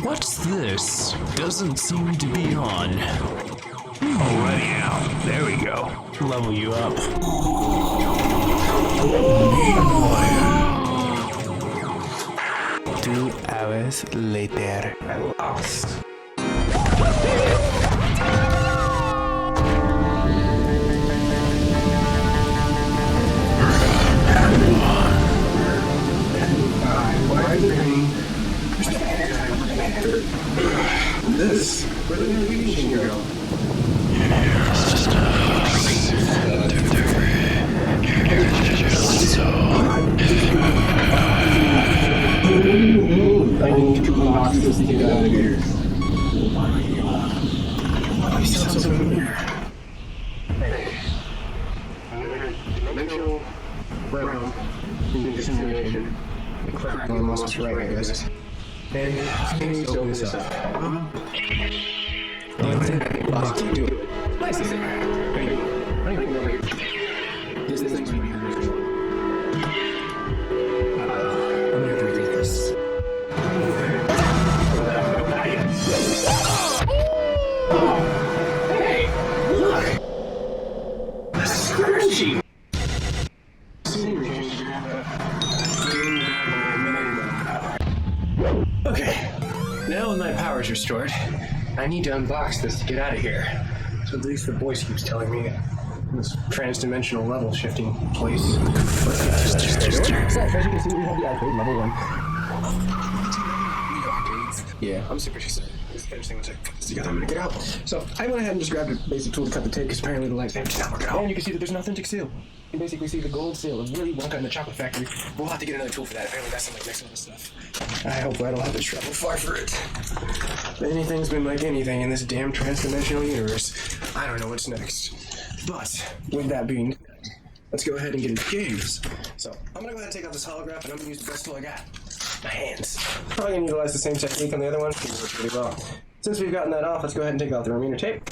What's this? Doesn't seem to be on. Already now. There we go. Level you up. 2 hours later. I lost. This? Where did the navigation go? I need to unlock this to get out of here. You sound so familiar. Hey. Dimensional realm in this simulation. I must be right, I guess. And I need to open this up. Box, do it. Nice. I don't even know where this thing's right here. I'm gonna have to read this. Hey! Look! This is scratchy! Okay, now when my power's restored, I need to unbox this to get out of here. So at least the voice keeps telling me this trans-dimensional level shifting place. As you can see, we have the arcade level 1. Yeah, I'm super excited. This thing was like, put this together, I'm gonna get out. So I went ahead and just grabbed a basic tool to cut the tape because apparently the light's empty now. And you can see that there's an authentic seal. You can basically see the gold seal of Willy Wonka in the chocolate factory. We'll have to get another tool for that. Apparently that's some like next level stuff. I hope I don't have to travel far for it. Anything's been like anything in this damn trans-dimensional universe. I don't know what's next. But with that being, let's go ahead and get into games. So I'm gonna go ahead and take out this holograph and I'm gonna use the best tool I got. My hands. Probably gonna utilize the same technique on the other one. It works pretty well. Since we've gotten that off, let's go ahead and take out the remainder tape.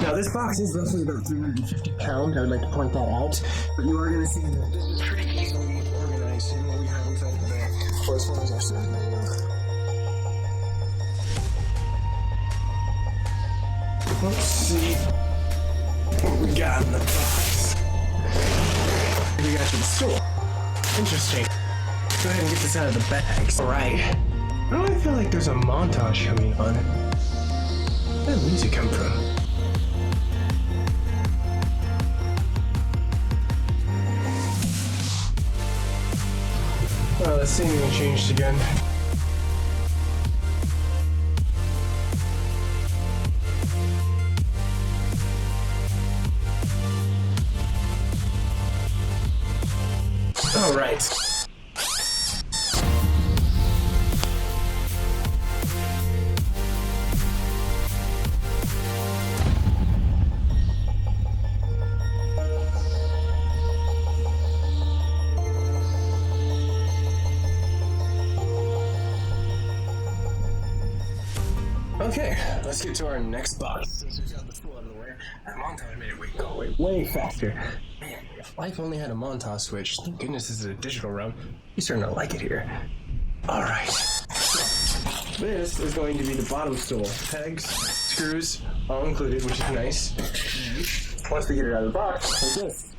Now this box is roughly about 350 pounds. I would like to point that out. But you are gonna see that this is pretty easily organized in what we have inside of the bag. For as far as our stuff. Let's see what we got in the box. We got you the store. Interesting. Go ahead and get this out of the bags. Alright. Why do I feel like there's a montage coming on? Where did the music come from? Oh, the scenery changed again. All right. Okay, let's get to our next box. Since we got the tool out of the way, that montage made it go way faster. Man, if life only had a montage switch, thank goodness this is a digital realm. You're starting to like it here. Alright. This is going to be the bottom stool. Pegs, screws, all included, which is nice. Once we get it out of the box, like this.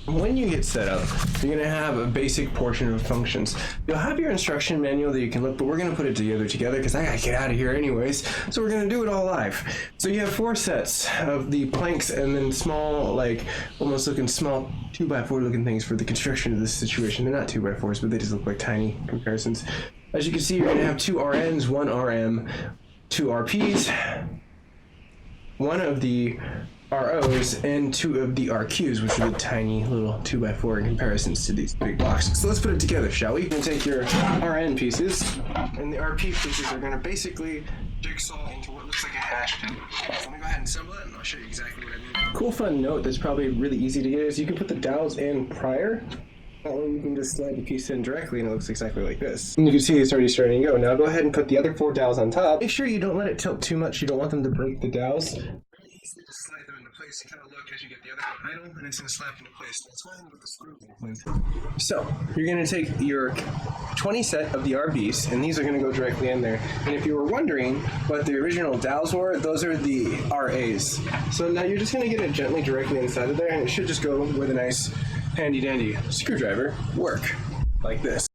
When you get set up, you're going to have a basic portion of functions. You'll have your instruction manual that you can look, but we're going to put it together because I got to get out of here anyways. So we're going to do it all live. So you have 4 sets of the planks and then small, like almost looking small 2x4 looking things for the construction of this situation. They're not 2x4s, but they just look like tiny comparisons. As you can see, you're going to have 2 RNs, 1 RM, 2 RPs, 1 of the ROs, and 2 of the RQs, which are the tiny little 2x4 in comparisons to these big blocks. So let's put it together, shall we? You're going to take your RN pieces, and the RP pieces are going to basically jigsaw into what looks like a hash pin. So let me go ahead and assemble it, and I'll show you exactly what I mean. Cool fun note that's probably really easy to get is you can put the dowels in prior. That way you can just slide the piece in directly and it looks exactly like this. And you can see it's already starting to go. Now go ahead and put the other 4 dowels on top. Make sure you don't let it tilt too much. You don't want them to break the dowels. easily just slide them into place. You kind of look as you get the other one idle, and it's going to slap into place. That's why I'm with the screw in. So, you're going to take your 20 set of the RBs, and these are going to go directly in there. And if you were wondering what the original dowels were, those are the RAs. So now you're just going to get it gently directly inside of there, and it should just go with a nice handy-dandy screwdriver work, like this.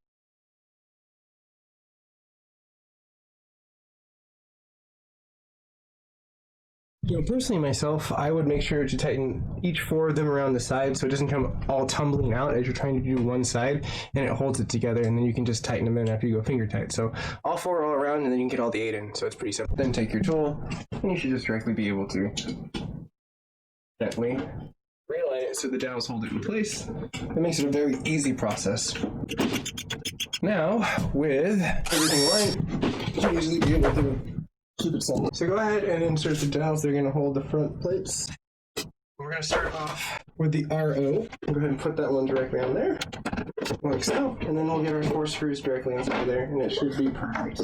You know, personally myself, I would make sure to tighten each 4 of them around the side so it doesn't come all tumbling out as you're trying to do one side, and it holds it together, and then you can just tighten them in after you go finger tight. So all 4 all around, and then you can get all the 8 in, so it's pretty simple. Then take your tool, and you should just directly be able to gently realign it so the dowels hold it in place. It makes it a very easy process. Now, with everything aligned, you usually be able to keep it simple. So go ahead and insert the dowels. They're going to hold the front plates. We're going to start off with the RO. Go ahead and put that one directly on there, like so. And then we'll get our 4 screws directly inside there, and it should be perfect.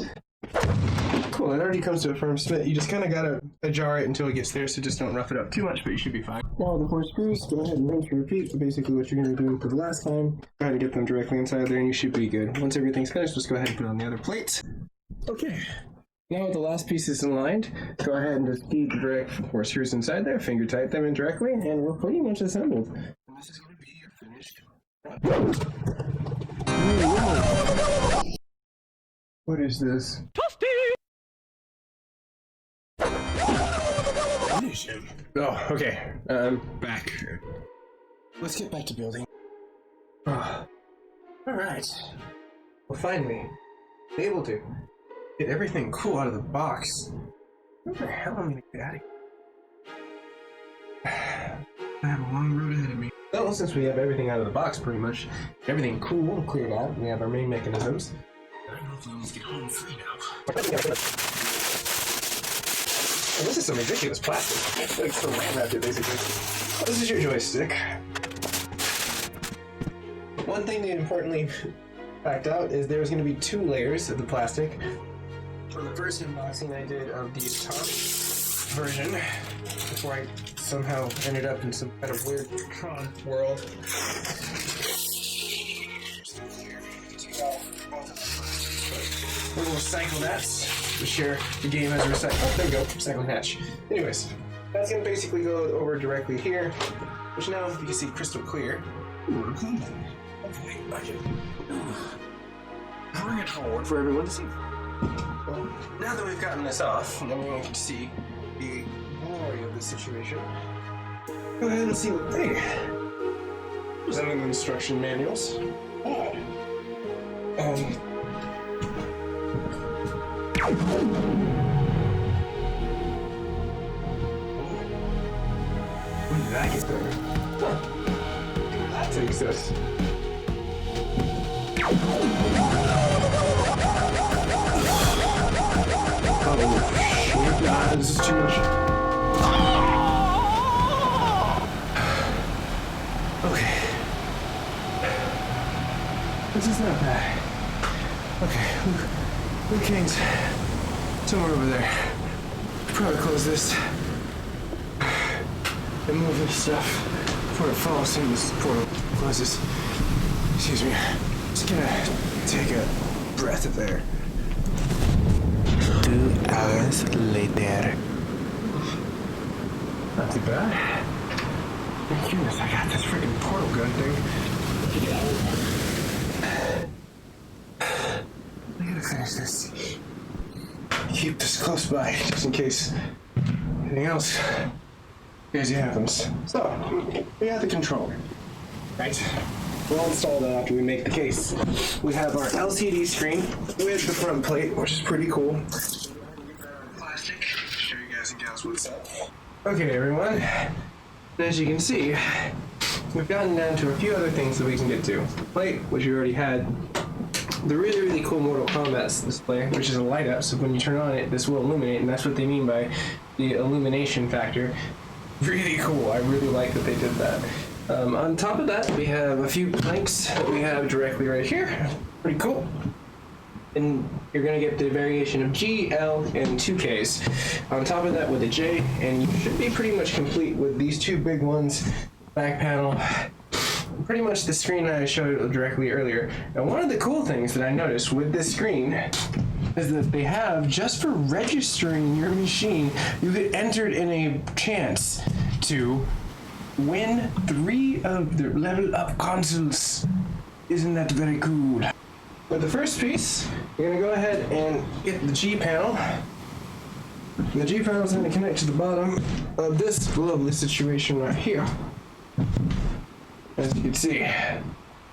Cool, it already comes to a firm spit. You just kind of got to ajar it until it gets there, so just don't rough it up too much, but you should be fine. Now the 4 screws, go ahead and rinse and repeat. So basically what you're going to be doing for the last time. Go ahead and get them directly inside there, and you should be good. Once everything's finished, just go ahead and put it on the other plate. Okay. Now with the last pieces aligned, go ahead and just feed the direct 4 screws inside there, finger tight them in directly, and we're pretty much assembled. And this is going to be your finished product. What is this? Finishing. Oh, okay. Back. Let's get back to building. Oh. Alright. Well, finally, able to get everything cool out of the box. What the hell am I gonna get out of here? I have a long road ahead of me. Well, since we have everything out of the box pretty much, everything cool and cleared out, we have our main mechanisms. I don't know if let's get home free now. And this is some ridiculous plastic. Like some ram wrapped it basically. This is your joystick. One thing that importantly backed out is there was going to be 2 layers of the plastic. For the first unboxing I did of the top version, before I somehow ended up in some kind of weird Tron world. Little recycle nets to share the game as a recycle. Oh, there you go, recycle hatch. Anyways, that's going to basically go over directly here, which now you can see crystal clear. Ooh, okay, bring it forward for everyone to see. Well, now that we've gotten this off, and everyone can see the glory of the situation, go ahead and see what they presenting the instruction manuals. Odd. When did I get there? Huh. That takes us. Oh shit, nah, this is too much. Okay. This is not bad. Okay, Luke King's somewhere over there. Probably close this and move this stuff before it falls and this portal closes. Excuse me. Just gonna take a breath of air. 2 hours later. Not too bad. Thank goodness I got this freaking portal gun thing. I gotta finish this. Keep this close by, just in case anything else crazy happens. So, we have the controller, right? We'll install that after we make the case. We have our LCD screen with the front plate, which is pretty cool. Plastic. Show you guys and gals what's up. Okay, everyone. And as you can see, we've gotten down to a few other things that we can get to. Plate, which we already had. The really, really cool Mortal Kombat display, which is a light up, so when you turn on it, this will illuminate, and that's what they mean by the illumination factor. Really cool. I really like that they did that. On top of that, we have a few planks that we have directly right here. Pretty cool. And you're going to get the variation of G, L, and 2Ks. On top of that with a J, and you should be pretty much complete with these two big ones, back panel, pretty much the screen I showed directly earlier. Now one of the cool things that I noticed with this screen is that they have, just for registering your machine, you get entered in a chance to win 3 of the level up consoles. Isn't that very cool? With the first piece, you're gonna go ahead and get the G panel. And the G panel is gonna connect to the bottom of this lovely situation right here. As you can see,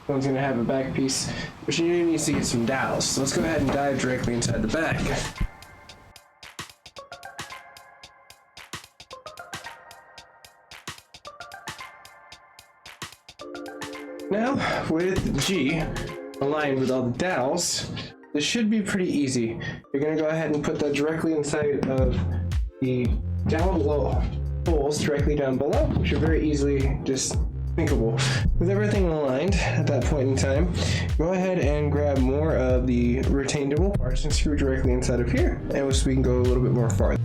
one's gonna have a back piece, but you need to get some dowels. So let's go ahead and dive directly inside the back. Now, with G aligned with all the dowels, this should be pretty easy. You're gonna go ahead and put that directly inside of the down below holes directly down below, which are very easily just thinkable. With everything aligned at that point in time, go ahead and grab more of the retainable parts and screw directly inside of here, and so we can go a little bit more farther.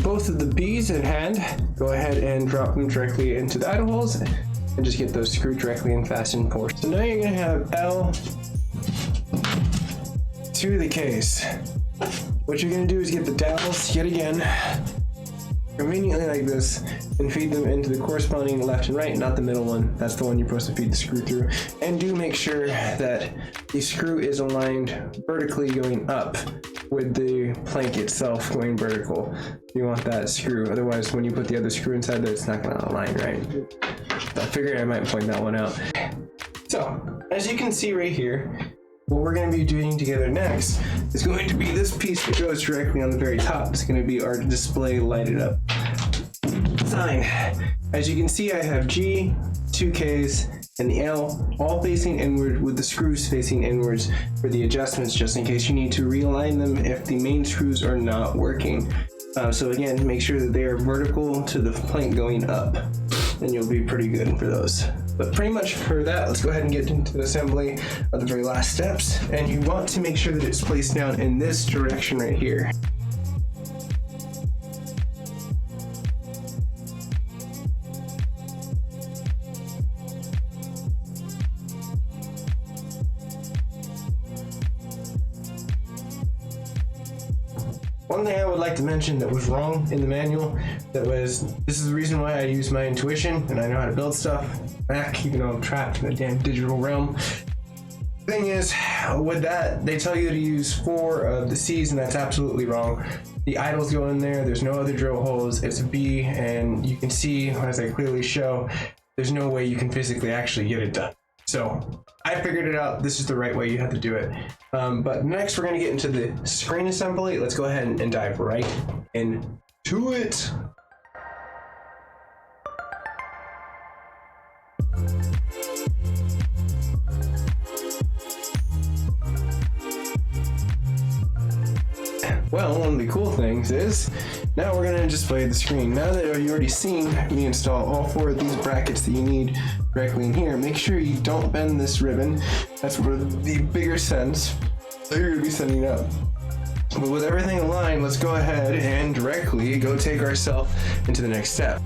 Both of the B's in hand, go ahead and drop them directly into the idle holes and just get those screwed directly and fastened forward. So now you're gonna have L to the case. What you're gonna do is get the dowels yet again, conveniently like this, and feed them into the corresponding left and right, not the middle one. That's the one you're supposed to feed the screw through. And do make sure that the screw is aligned vertically going up with the plank itself going vertical. You want that screw, otherwise when you put the other screw inside there, it's not gonna align right. I figured I might point that one out. So, as you can see right here, what we're going to be doing together next is going to be this piece that goes directly on the very top. It's going to be our display lighted up sign. As you can see, I have G, 2Ks, and the L all facing inward with the screws facing inwards for the adjustments, just in case you need to realign them if the main screws are not working. So again, make sure that they are vertical to the plank going up, and you'll be pretty good for those. But pretty much for that, let's go ahead and get into the assembly of the very last steps. And you want to make sure that it's placed down in this direction right here. One thing I would like to mention that was wrong in the manual, this is the reason why I use my intuition and I know how to build stuff back, even though I'm trapped in a damn digital realm. Thing is, with that, they tell you to use 4 of the C's, and that's absolutely wrong. The idles go in there, there's no other drill holes, it's a B, and you can see, as I clearly show, there's no way you can physically actually get it done. So I figured it out. This is the right way you have to do it. But next we're going to get into the screen assembly. Let's go ahead and dive right into it. Well, one of the cool things is now we're going to display the screen. Now that you've already seen me install all 4 of these brackets that you need directly in here, make sure you don't bend this ribbon. That's for the bigger sense that you're going to be setting up. But with everything aligned, let's go ahead and directly go take ourselves into the next step.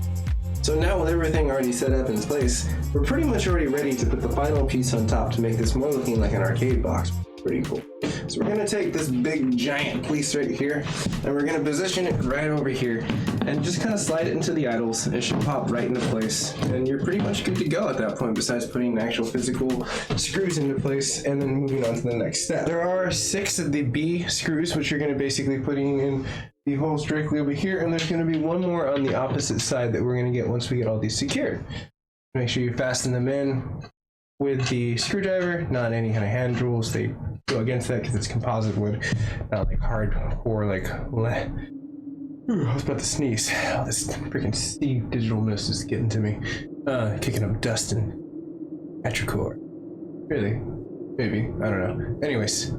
So now with everything already set up in place, we're pretty much already ready to put the final piece on top to make this more looking like an arcade box. Pretty cool. So we're gonna take this big giant piece right here and we're gonna position it right over here and just kind of slide it into the idles. It should pop right into place and you're pretty much good to go at that point, besides putting actual physical screws into place and then moving on to the next step. There are 6 of the B screws, which you're gonna basically putting in the holes directly over here, and there's gonna be 1 more on the opposite side that we're gonna get once we get all these secured. Make sure you fasten them in with the screwdriver, not any kind of hand tools. They go against that because it's composite wood, not like hardcore like I was about to sneeze. Oh, this freaking Steve digital mist is getting to me. Kicking up dust and petrichor. Really? Maybe. I don't know. Anyways,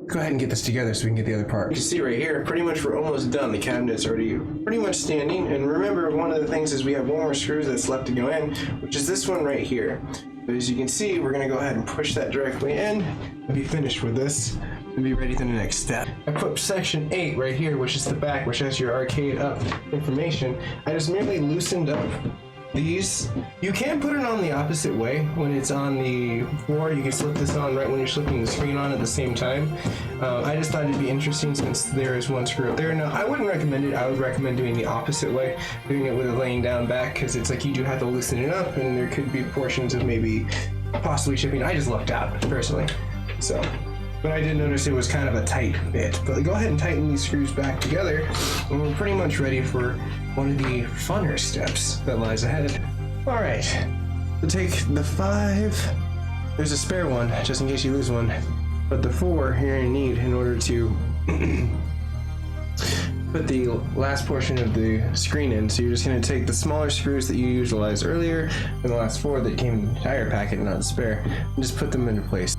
go ahead and get this together so we can get the other part. You can see right here, pretty much we're almost done. The cabinet's already pretty much standing. And remember, one of the things is we have one more screw that's left to go in, which is this one right here. But as you can see, we're gonna go ahead and push that directly in and be finished with this and be ready for the next step. I put section 8 right here, which is the back, which has your arcade up information. I just merely loosened up these. You can put it on the opposite way when it's on the floor. You can slip this on right when you're slipping the screen on at the same time. I just thought it'd be interesting since there is one screw up there. Now, I wouldn't recommend it. I would recommend doing the opposite way, doing it with it laying down back, because it's like you do have to loosen it up and there could be portions of maybe possibly shipping. I just lucked out personally. So, but I did notice it was kind of a tight fit. But go ahead and tighten these screws back together and we're pretty much ready for one of the funner steps that lies ahead. All right, so take the 5, there's a spare one just in case you lose one, but the 4 you're gonna need in order to put the last portion of the screen in. So you're just gonna take the smaller screws that you utilized earlier and the last 4 that came in the entire packet, not the spare, and just put them into place.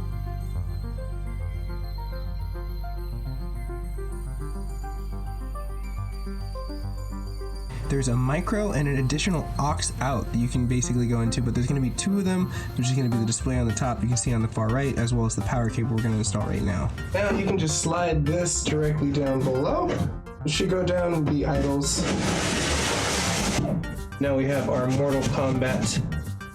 There's a micro and an additional aux out that you can basically go into, but there's going to be 2 of them. There's just going to be the display on the top you can see on the far right, as well as the power cable we're going to install right now. Now you can just slide this directly down below. It should go down the idles. Now we have our Mortal Kombat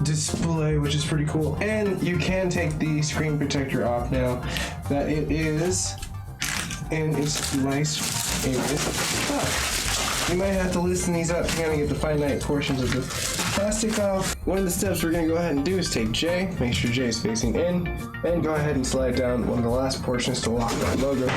display, which is pretty cool. And you can take the screen protector off now that it is in its nice area. You might have to loosen these up to kind of get the finite portions of the plastic off. One of the steps we're going to go ahead and do is take J, make sure J is facing in, and go ahead and slide down one of the last portions to lock that logo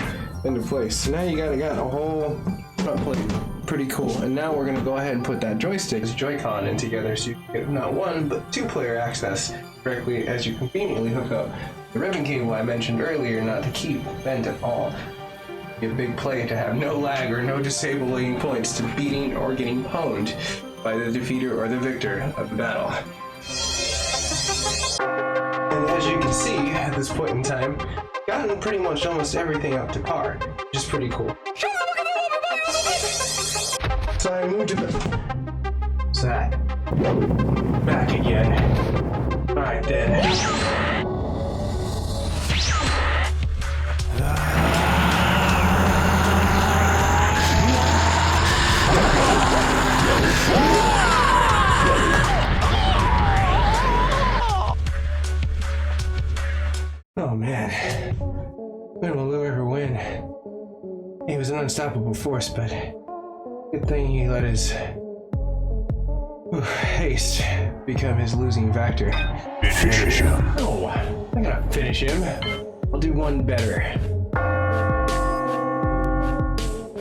into place. So now you got a whole front plate. Pretty cool. And now we're going to go ahead and put that joystick, this Joy-Con, in together so you can get not 1 but 2-player access directly as you conveniently hook up the ribbon cable I mentioned earlier, not to keep bent at all. A big play to have no lag or no disabling points to beating or getting pwned by the defeater or the victor of the battle. And as you can see at this point in time, gotten pretty much almost everything up to par, which is pretty cool. So I moved to the side. Back again. Alright then. Oh man, when will Lou ever win? He was an unstoppable force, but good thing he let his haste become his losing factor. Finish him. No, I'm not gonna finish him. I'll do one better.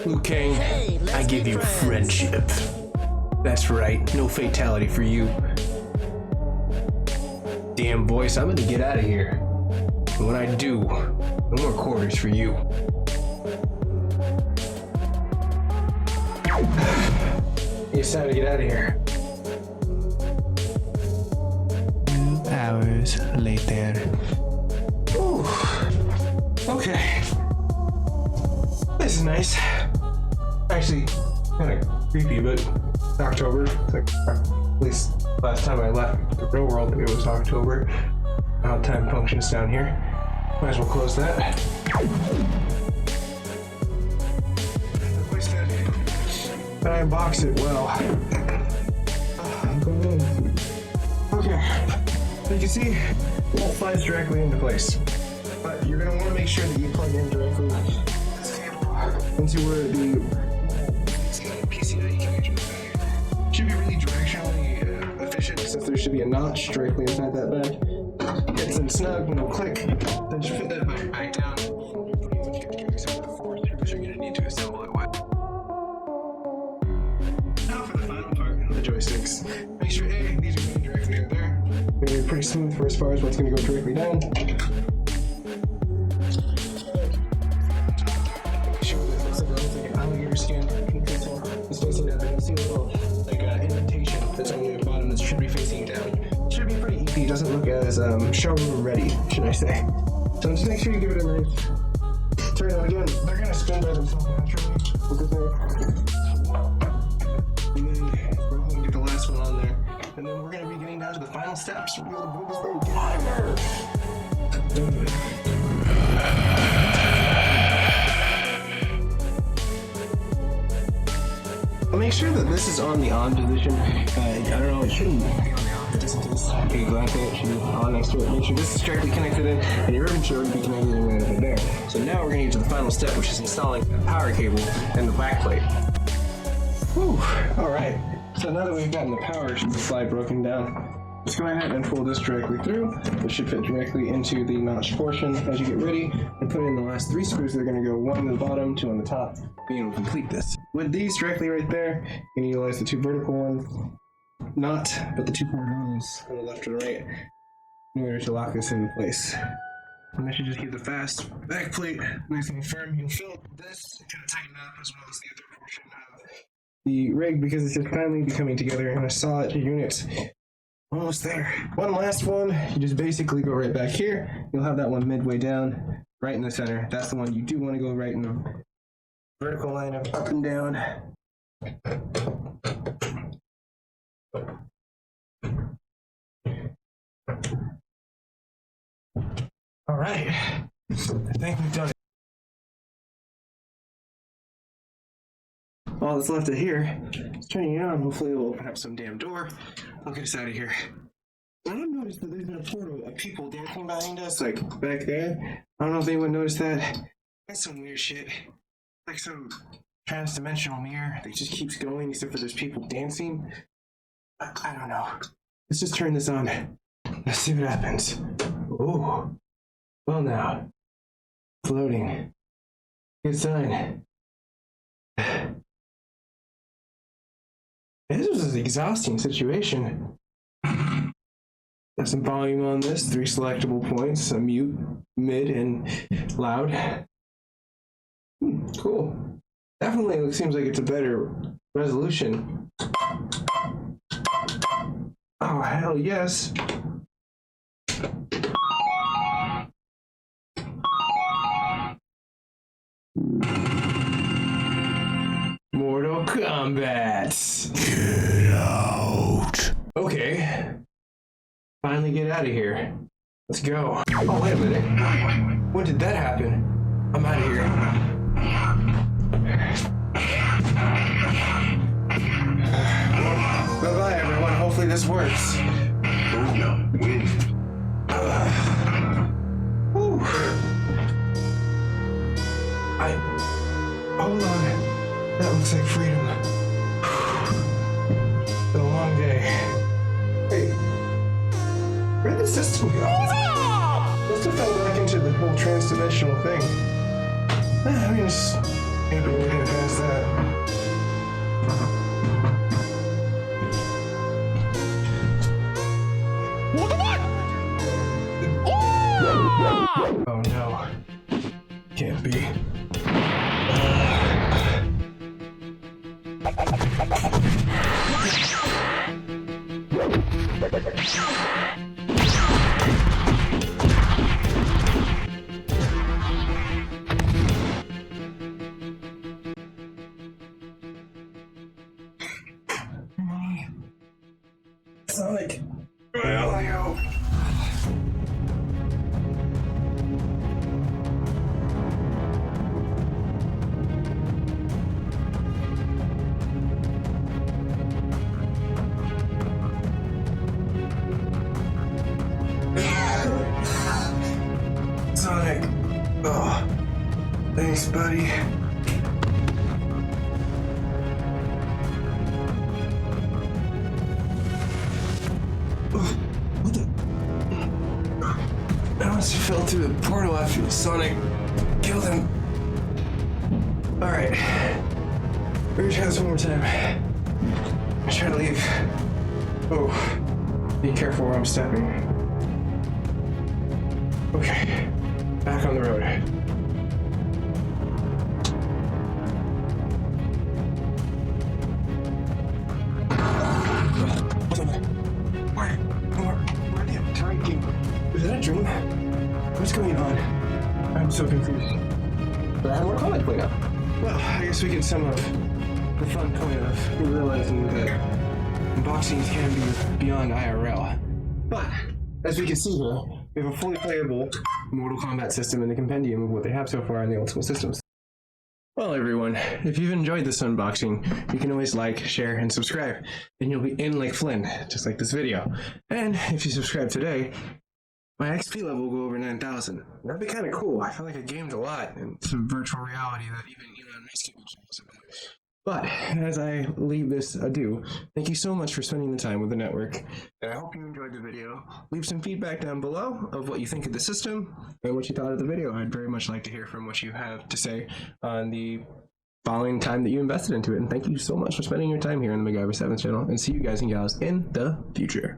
Liu Kang, I give you friendship. That's right, no fatality for you. Damn voice, I'm gonna get out of here. And when I do, no more quarters for you. It's time to get out of here. 2 hours later. Ooh. Okay. This is nice. Actually, kind of creepy, but it's October. It's like, at least last time I left the real world, it was October. How time functions down here. Might as well close that. But I unbox it well. Okay. So you can see, it slides directly into place. But you're gonna want to make sure that you plug in directly into where the PCI connector should be really directionally efficient, since there should be a notch directly inside that bag. It's in snug, no click. Then just put that back down. Except for the 4 screws you're gonna need to assemble it with. Now for the final part, the joysticks. Make sure these are going directly in there. They're pretty smooth for as far as what's gonna go directly down. Skin is facing down. You can see a little indentation that's on the bottom that should be facing down. It should be pretty easy. It doesn't look as showroom ready, should I say. So just make sure you give it a nice Focus there. And then go ahead and get the last one on there. And then we're going to be getting down to the final steps. We're going to move this thing. Get out of there! I'll make sure that this is on the on position. I don't know, it shouldn't be on the off. It doesn't taste exactly. It should be on next to it. Make sure this is directly connected in, and your ribbon should already be connected in right over there. So now we're going to get to the final step, which is installing the power cable and the backplate. Whew, alright. So now that we've gotten the power slide broken down, just go ahead and fold this directly through. It should fit directly into the notched portion as you get ready, and put in the last 3 screws. They're going to go 1 on the bottom, 2 on the top, being able to complete this. With these directly right there, you can utilize the 2 vertical ones, not, but the 2 horizontals on the left and right, in order to lock this into place. And that should just keep the fast back plate nice and firm. You'll feel this kind of tighten up as well as the other portion of the rig, because it's just finally becoming together in a solid unit. Almost there. One last one. You just basically go right back here. You'll have that one midway down, right in the center. That's the one you do want to go right in the vertical line of up and down. All right. I think we've done it. All that's left of here is turning it on. Hopefully it'll open up some damn door. I'll get us out of here. I don't notice that there's been a portal of people dancing behind us, like back there. I don't know if anyone noticed that. That's some weird shit. Like some trans-dimensional mirror that just keeps going except for there's people dancing. I don't know. Let's just turn this on. Let's see what happens. Ooh. Well now. Floating. Good sign. This was an exhausting situation. Got some volume on this, 3 selectable points, a mute, mid, and loud. Cool. Definitely seems like it's a better resolution. Oh, hell yes. Mortal Kombat. Get out. Okay. Finally get out of here. Let's go. Oh, wait a minute. When did that happen? I'm out of here. Bye-bye, everyone. Hopefully this works. Hold on. That looks like freedom. It's been a long day. Hey, where'd the system go? Must have fell back into the whole trans-dimensional thing. I mean, just can't be getting past that. Oh no. Can't be. Sonic, where are you? Sonic, oh, thanks, buddy. What the? I almost fell through the portal after Sonic killed him. Alright. We're gonna try this one more time. I'm trying to leave. Oh, be careful where I'm stepping. Okay, back on the road. Where the entire game? Is that a dream? What's going on? I'm so confused. But I have more comment point up. Well, I guess we can sum up the fun point of realizing that unboxings can be beyond IRL. But, as we can see here, we have a fully playable Mortal Kombat system in the compendium of what they have so far on the old school systems. Well, everyone, if you've enjoyed this unboxing, you can always like, share, and subscribe, and you'll be in like Flynn, just like this video. And if you subscribe today, my XP level will go over 9,000. That'd be kind of cool. I feel like I gamed a lot in some virtual reality that even Elon Musk can jealous about. But as I leave this adieu, thank you so much for spending the time with the network, and I hope you enjoyed the video. Leave some feedback down below of what you think of the system and what you thought of the video. I'd very much like to hear from what you have to say on the following time that you invested into it. And thank you so much for spending your time here on the MacGyver 7 channel, and see you guys and gals in the future.